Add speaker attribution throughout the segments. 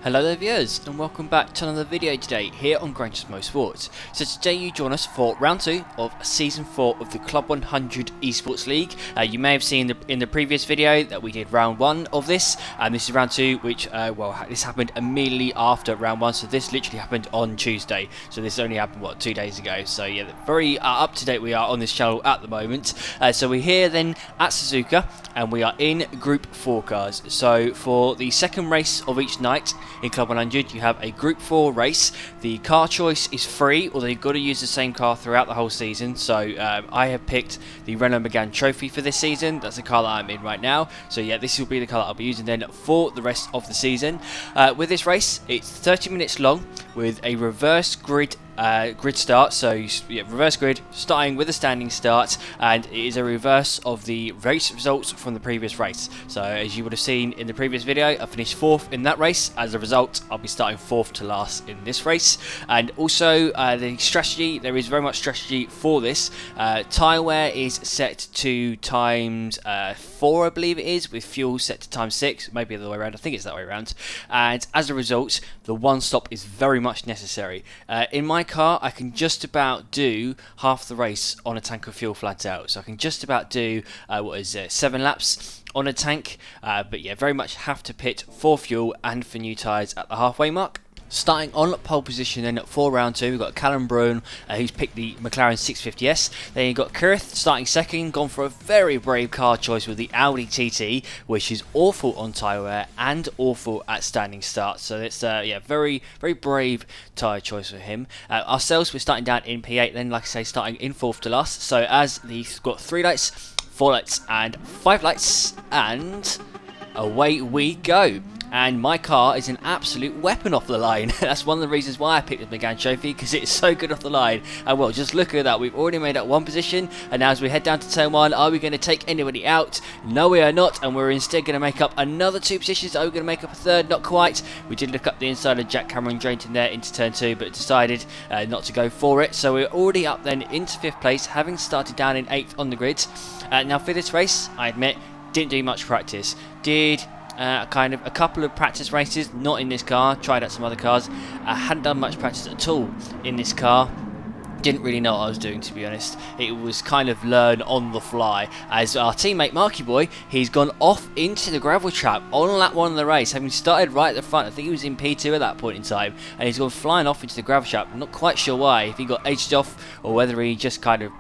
Speaker 1: Hello there viewers, and welcome back to another video today here on Granger's Motorsports. So today you join us for round 2 of season 4 of the Club 100 Esports League. You may have seen in the previous video that we did round 1 of this, and this is round 2, which this happened immediately after round 1, so this literally happened on Tuesday. So this only happened 2 days ago. So yeah, very up to date we are on this channel at the moment. So we're here then at Suzuka, and we are in Group 4 cars. So for the second race of each night in Club 100, you have a Group 4 race. The car choice is free, although you've got to use the same car throughout the whole season. So I have picked the Renault Megane Trophy for this season. That's the car that I'm in right now. So yeah, this will be the car that I'll be using then for the rest of the season. With this race, it's 30 minutes long with a reverse grid start, so yeah, reverse grid starting with a standing start, and it is a reverse of the race results from the previous race. So as you would have seen in the previous video, I finished 4th in that race. As a result, I'll be starting 4th to last in this race. And also the strategy, there is very much strategy for this. Tyre wear is set to times 4, I believe it is, with fuel set to times 6, maybe the other way around. I think it's that way around. And as a result, the one stop is very much necessary. In my car, I can just about do half the race on a tank of fuel flat out, so I can just about do 7 laps on a tank, but yeah, very much have to pit for fuel and for new tyres at the halfway mark. Starting on pole position then for round 2, we've got Callum Brown, who's picked the McLaren 650S. Then you've got Kirth starting second, gone for a very brave car choice with the Audi TT, which is awful on tyre wear and awful at standing start. So it's very brave tyre choice for him. Ourselves, we're starting down in P8, then like I say, starting in 4th to last. So as he's got 3 lights, 4 lights and 5 lights, and away we go. And my car is an absolute weapon off the line. That's one of the reasons why I picked the Megane Trophy, because it's so good off the line. And well, just look at that. We've already made up 1 position. And now as we head down to turn 1, are we going to take anybody out? No, we are not. And we're instead going to make up another 2 positions. Are we going to make up a 3rd? Not quite. We did look up the inside of Jack Cameron Drayton there into turn 2, but decided not to go for it. So we're already up then into 5th place, having started down in 8th on the grid. Now for this race, I admit, didn't do much practice. Did kind of a couple of practice races, not in this car, tried out some other cars. I hadn't done much practice at all in this car. Didn't really know what I was doing, to be honest. It was kind of learn on the fly. As our teammate Marky Boy, he's gone off into the gravel trap on lap 1 of the race, having started right at the front. I think he was in P2 at that point in time, and he's gone flying off into the gravel trap. I'm not quite sure why, if he got edged off or whether he just kind of,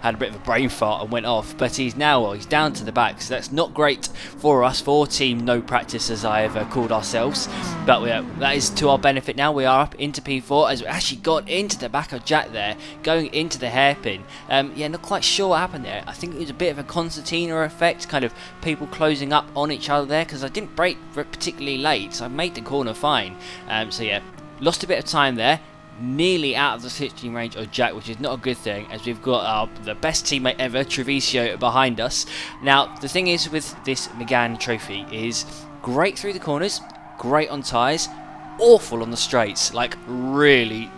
Speaker 1: had a bit of a brain fart and went off. But he's now, he's down to the back, so that's not great for us, for Team No Practice, as I have called ourselves. But that is to our benefit now. We are up into P4, as we actually got into the back of Jack there, going into the hairpin. Not quite sure what happened there. I think it was a bit of a concertina effect, kind of people closing up on each other there, because I didn't brake particularly late, so I made the corner fine. So yeah, lost a bit of time there. Nearly out of the slipstream range of Jack, which is not a good thing, as we've got the best teammate ever, Treviso, behind us. Now, the thing is with this Megane Trophy is great through the corners, great on tyres, awful on the straights, like really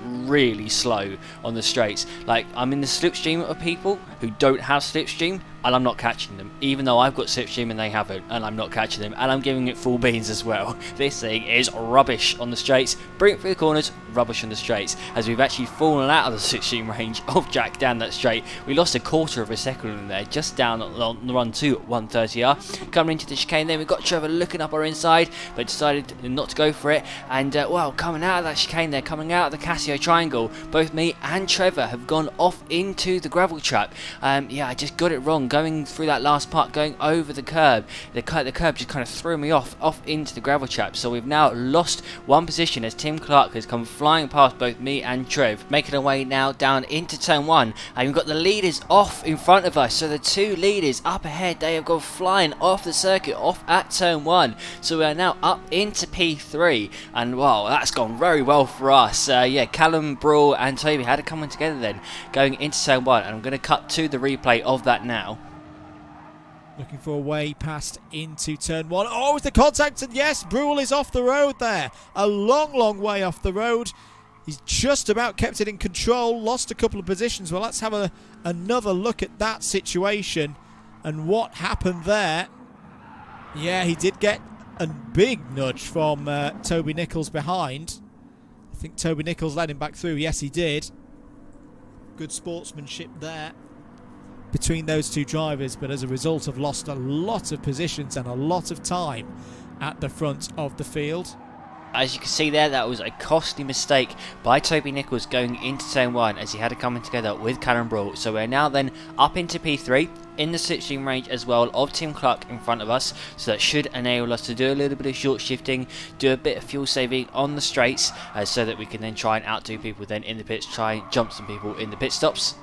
Speaker 1: slow on the straights. Like, I'm in the slipstream of people who don't have slipstream, and I'm not catching them, even though I've got slipstream and they haven't, and I'm not catching them, and I'm giving it full beans as well. This thing is rubbish on the straights, brilliant through the corners, rubbish on the straights, as we've actually fallen out of the slipstream range of Jack down that straight. We lost a 1/4 of a second in there, just down on the run to 130R. Coming into the chicane then, we've got Trevor looking up our inside, but decided not to go for it, and coming out of that chicane there, coming out of the Casio triangle, both me and Trevor have gone off into the gravel trap. I just got it wrong, going through that last part, going over the curb. The curb just kind of threw me off into the gravel trap, so we've now lost 1 position as Tim Clark has come flying past both me and Trev, making our way now down into turn 1, and we've got the leaders off in front of us. So the 2 leaders up ahead, they have gone flying off the circuit, off at turn 1, so we are now up into P3, and wow, that's gone very well for us. Callum, Brawl and Toby had it coming together then, going into turn 1, and I'm going to cut to the replay of that now.
Speaker 2: Looking for a way past into turn 1. Oh, it's the contact, and yes, Brule is off the road there. A long way off the road. He's just about kept it in control, lost a couple of positions. Well, let's have another look at that situation and what happened there. Yeah, he did get and big nudge from Toby Nichols behind. I think Toby Nichols led him back through. Yes, he did. Good sportsmanship there between those two drivers, but as a result have lost a lot of positions and a lot of time at the front of the field.
Speaker 1: As you can see there, that was a costly mistake by Toby Nichols going into turn 1 as he had it coming together with Callum Brawl. So we're now then up into P3 in the slipstream range as well of Tim Clark in front of us. So that should enable us to do a little bit of short shifting, do a bit of fuel saving on the straights, so that we can then try and outdo people then in the pits, try and jump some people in the pit stops.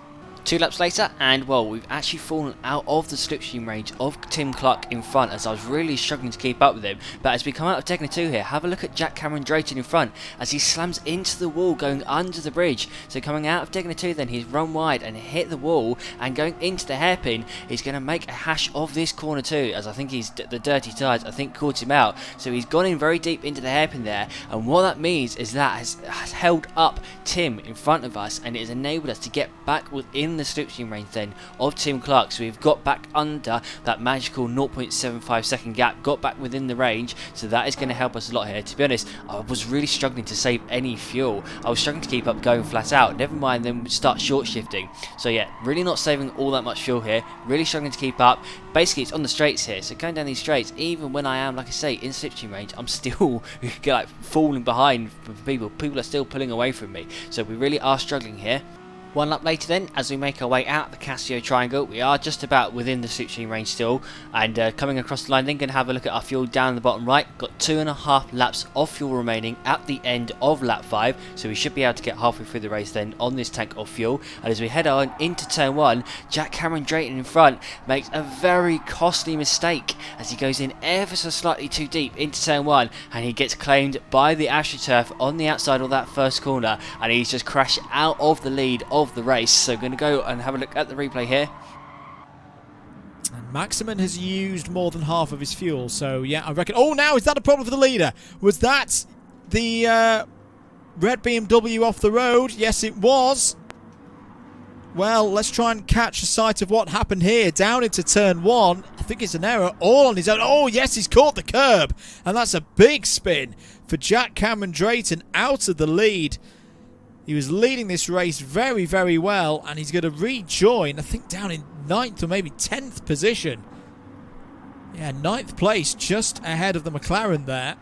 Speaker 1: 2 laps later, and well, we've actually fallen out of the slipstream range of Tim Clark in front, as I was really struggling to keep up with him. But as we come out of Techno 2 here, have a look at Jack Cameron Drayton in front as he slams into the wall going under the bridge. So coming out of Techno 2 then, he's run wide and hit the wall, and going into the hairpin, he's going to make a hash of this corner too, as I think the dirty tyres I think caught him out. So he's gone in very deep into the hairpin there, and what that means is that has held up Tim in front of us, and it has enabled us to get back within the slipstream range then of Tim Clark. So we've got back under that magical 0.75 second gap, got back within the range, so that is going to help us a lot here. To be honest, I was really struggling to save any fuel. I was struggling to keep up going flat out, never mind then start short shifting. So yeah, really not saving all that much fuel here, really struggling to keep up. Basically it's on the straights here, so going down these straights, even when I am, like I say, in slipstream range, I'm still like falling behind for people are still pulling away from me, so we really are struggling here. 1 lap later then, as we make our way out the Casio Triangle, we are just about within the slipstream range still, and coming across the line then, going to have a look at our fuel down in the bottom right. Got 2.5 laps of fuel remaining at the end of lap 5, so we should be able to get halfway through the race then on this tank of fuel. And as we head on into turn 1, Jack Cameron Drayton in front makes a very costly mistake as he goes in ever so slightly too deep into turn 1, and he gets claimed by the AstroTurf on the outside of that first corner, and he's just crashed out of the lead of the race. So going to go and have a look at the replay here.
Speaker 2: And Maximin has used more than half of his fuel, so yeah, I reckon. Oh, now is that a problem for the leader? Was that the red BMW off the road? Yes, it was. Well, let's try and catch a sight of what happened here. Down into turn 1. I think it's an error all on his own. Oh, yes, he's caught the curb. And that's a big spin for Jack Cameron Drayton out of the lead. He was leading this race very, very well, and he's going to rejoin, I think, down in 9th or maybe 10th position. Yeah, 9th place, just ahead of the McLaren there.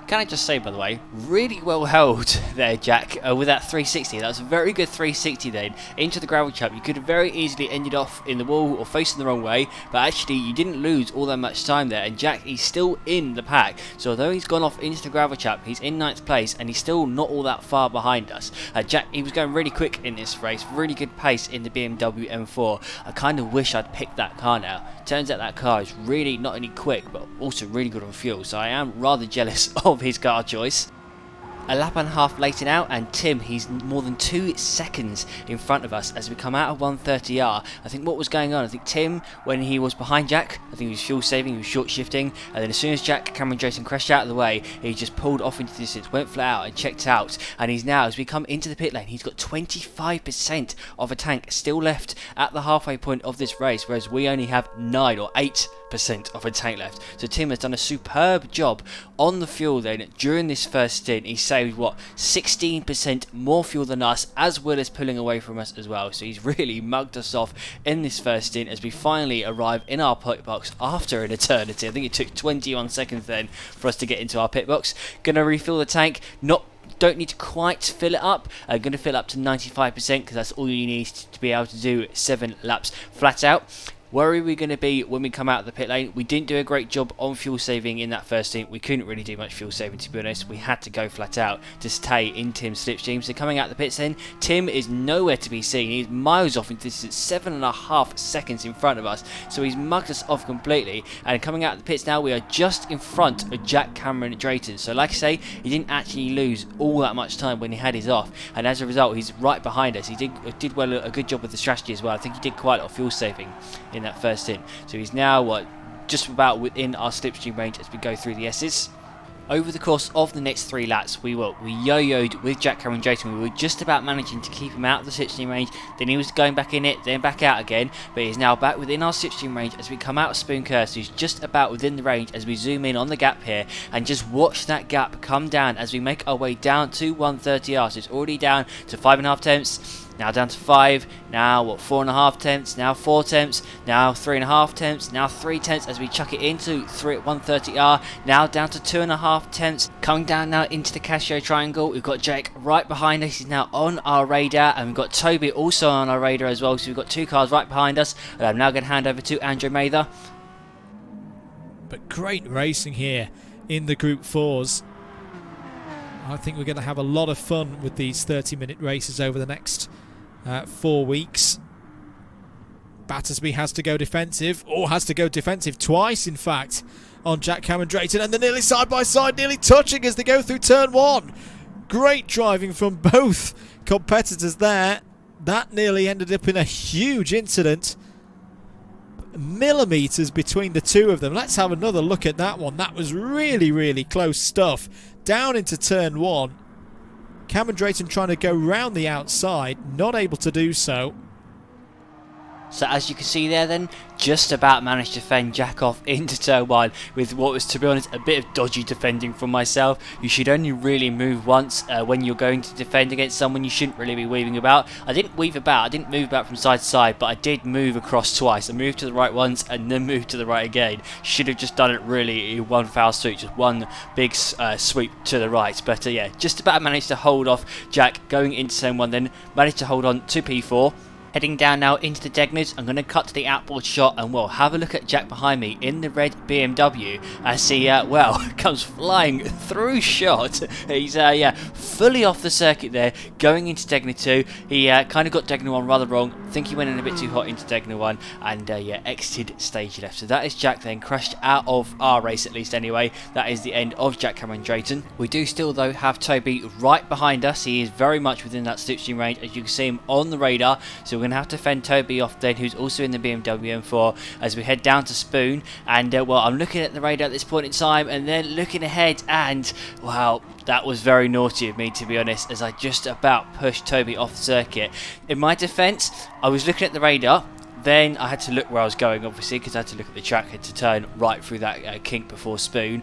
Speaker 1: Can I just say, by the way, really well held there, Jack, with that 360. That was a very good 360 then into the gravel trap. You could have very easily ended off in the wall or facing the wrong way, but actually you didn't lose all that much time there, and Jack, he's still in the pack. So although he's gone off into the gravel trap, he's in 9th place, and he's still not all that far behind us. Jack, he was going really quick in this race, really good pace in the BMW M4. I kind of wish I'd picked that car now. Turns out that car is really not only quick, but also really good on fuel, so I am rather jealous of his car choice. A lap and a half later now, and Tim, he's more than 2 seconds in front of us as we come out of 130R. I think what was going on, I think Tim, when he was behind Jack, I think he was fuel saving, he was short shifting, and then as soon as Jack Cameron Drayton crashed out of the way, he just pulled off into the distance, went flat out and checked out, and he's now, as we come into the pit lane, he's got 25% of a tank still left at the halfway point of this race, whereas we only have 9 or 8% of a tank left. So Tim has done a superb job on the fuel then during this first stint. He saved what, 16% more fuel than us, as well as pulling away from us as well. So he's really mugged us off in this first stint as we finally arrive in our pit box after an eternity. I think it took 21 seconds then for us to get into our pit box. Gonna refill the tank, don't need to quite fill it up. I'm going to fill up to 95% because that's all you need to be able to do 7 laps flat out. Where are we going to be when we come out of the pit lane? We didn't do a great job on fuel saving in that first stint. We couldn't really do much fuel saving, to be honest. We had to go flat out to stay in Tim's slipstream. So coming out the pits then, Tim is nowhere to be seen. He's miles off into distance, 7.5 seconds in front of us. So he's mugged us off completely. And coming out of the pits now, we are just in front of Jack Cameron Drayton. So like I say, he didn't actually lose all that much time when he had his off. And as a result, he's right behind us. He did well, a good job with the strategy as well. I think he did quite a lot of fuel saving in that first stint. So he's now just about within our slipstream range as we go through the S's. over the course of the next 3 laps, we yo-yoed with Jack Cameron Drayton. We were just about managing to keep him out of the slipstream range, then he was going back in it, then back out again, but he's now back within our slipstream range as we come out of Spoon Curse, who's just about within the range as we zoom in on the gap here, and just watch that gap come down as we make our way down to 130R. So it's already down to 5.5 tenths. Now down to 5, now 4.5 tenths, now 4 tenths, now 3.5 tenths, now 3 tenths as we chuck it into 130R, now down to 2.5 tenths, coming down now into the Casio triangle. We've got Jake right behind us, he's now on our radar, and we've got Toby also on our radar as well, so we've got 2 cars right behind us, and I'm now going to hand over to Andrew Mather.
Speaker 2: But great racing here in the Group 4s. I think we're going to have a lot of fun with these 30-minute races over the next 4 weeks. Battersby has to go defensive, or has to go defensive twice in fact, on Jack Cameron Drayton, and they're nearly side by side, nearly touching as they go through turn 1. Great driving from both competitors there. That nearly ended up in a huge incident. Millimetres between the two of them. Let's have another look at that one. That was really, really close stuff. Down into turn 1. Cameron Drayton trying to go round the outside, not able to do so.
Speaker 1: So as you can see there then, just about managed to fend Jack off into turn 1 with what was, to be honest, a bit of dodgy defending from myself. You should only really move once when you're going to defend against someone. You shouldn't really be weaving about. I didn't weave about, I didn't move about from side to side, but I did move across twice. I moved to the right once and then moved to the right again. Should have just done it really in one foul swoop, just one big sweep to the right. But yeah, just about managed to hold off Jack going into turn 1, then managed to hold on to P4. Heading down now into the Degners, I'm going to cut to the outboard shot and we'll have a look at Jack behind me in the red BMW as he, comes flying through shot. He's, fully off the circuit there, going into Degner 2. He kind of got Degner 1 rather wrong. I think he went in a bit too hot into Degner 1 and, exited stage left. So that is Jack then, crashed out of our race at least anyway. That is the end of Jack Cameron Drayton. We do still, though, have Toby right behind us. He is very much within that slipstream range, as you can see him on the radar. So we're going to have to fend Toby off then, who's also in the BMW M4, as we head down to Spoon. And I'm looking at the radar at this point in time and then looking ahead, and wow, that was very naughty of me, to be honest, as I just about pushed Toby off the circuit. In my defence, I was looking at the radar. Then I had to look where I was going, obviously, because I had to look at the track. I had to turn right through that kink before Spoon.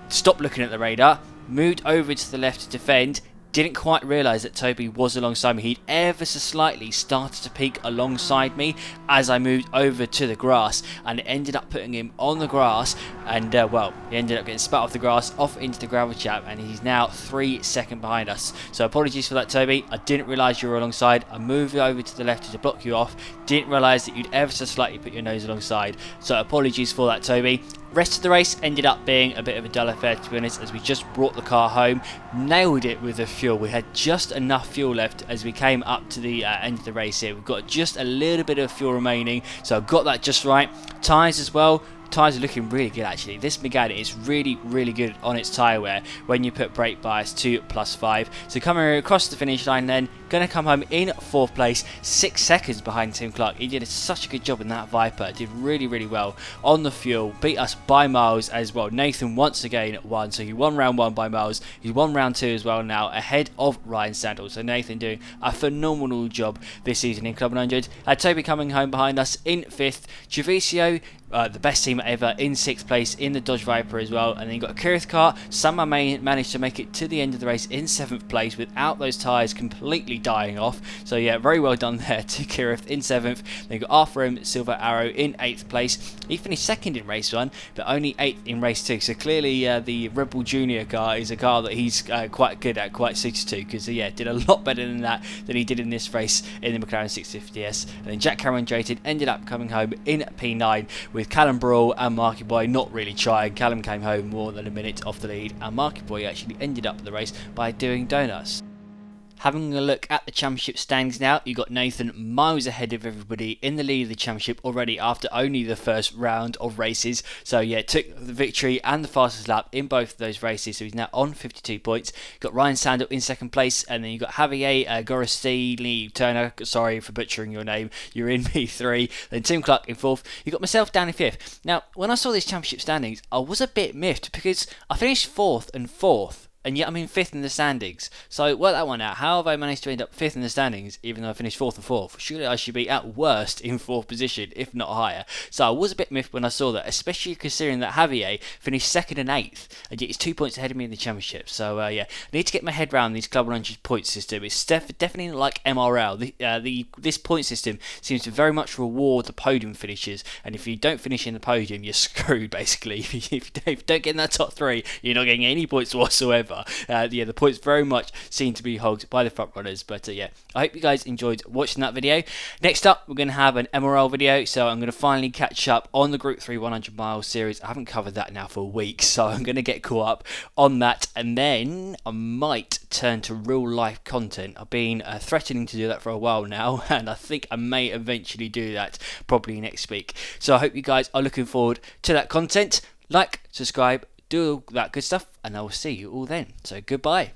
Speaker 1: Stopped looking at the radar, moved over to the left to defend. Didn't quite realise that Toby was alongside me. He'd ever so slightly started to peek alongside me as I moved over to the grass, and it ended up putting him on the grass, and he ended up getting spat off the grass off into the gravel trap, and he's now 3 seconds behind us. So apologies for that, Toby. I didn't realise you were alongside. I moved over to the left to block you off. Didn't realise that you'd ever so slightly put your nose alongside. So apologies for that, Toby. Rest of the race ended up being a bit of a dull affair, to be honest, as we just brought the car home, nailed it with the fuel. We had just enough fuel left as we came up to the end of the race here. We've got just a little bit of fuel remaining, so I got that just right. Tyres as well. Tyres are looking really good, actually. This Megane is really, really good on its tyre wear when you put brake bias to +5. So coming across the finish line then, going to come home in 4th place, 6 seconds behind Tim Clark. He did such a good job in that Viper, did really, really well on the fuel, beat us by miles as well. Nathan once again won, so he won round 1 by miles. He's won round 2 as well now, ahead of Ryan Sandel. So Nathan doing a phenomenal job this season in Club 100. Toby coming home behind us in 5th. Treviso, the best team ever, in 6th place in the Dodge Viper as well. And then you got a Kirith car. Somehow managed to make it to the end of the race in 7th place without those tyres completely dying off. So yeah, very well done there to Kirith in 7th. Then you got Arthur M Silver Arrow in 8th place. He finished 2nd in race 1, but only 8th in race 2. So clearly the Rebel Junior car is a car that he's quite good at, quite suited to, because did a lot better than that than he did in this race in the McLaren 650S. And then Jack Cameron Drayton ended up coming home in P9 with Callum Brawl and Marky Boy not really trying. Callum came home more than a minute off the lead, and Marky Boy actually ended up the race by doing donuts. Having a look at the championship standings now, you've got Nathan miles ahead of everybody in the lead of the championship already after only the first round of races. So yeah, took the victory and the fastest lap in both of those races. So he's now on 52 points. You've got Ryan Sandel in second place, and then you've got Javier Gorostini Turner, sorry for butchering your name, you're in P3. Then Tim Clark in fourth. You've got myself down in fifth. Now, when I saw these championship standings, I was a bit miffed because I finished fourth, and yet I'm in fifth in the standings. So work that one out. How have I managed to end up fifth in the standings even though I finished fourth and fourth? Surely I should be at worst in fourth position, if not higher. So I was a bit miffed when I saw that, especially considering that Javier finished second and eighth, and yet he's 2 points ahead of me in the championship. So yeah, I need to get my head around these Club 100 point system. It's definitely not like MRL. This point system seems to very much reward the podium finishers, and if you don't finish in the podium, you're screwed basically. If you don't get in that top three, you're not getting any points whatsoever. Yeah, the points very much seem to be hogged by the front runners. But yeah, I hope you guys enjoyed watching that video. Next up, we're going to have an MRL video, so I'm going to finally catch up on the Group 3 100 mile series. I haven't covered that now for weeks, so I'm going to get caught up on that, and then I might turn to real life content. I've been threatening to do that for a while now, and I think I may eventually do that probably next week. So I hope you guys are looking forward to that content. Like, subscribe, do all that good stuff, and I will see you all then. So goodbye.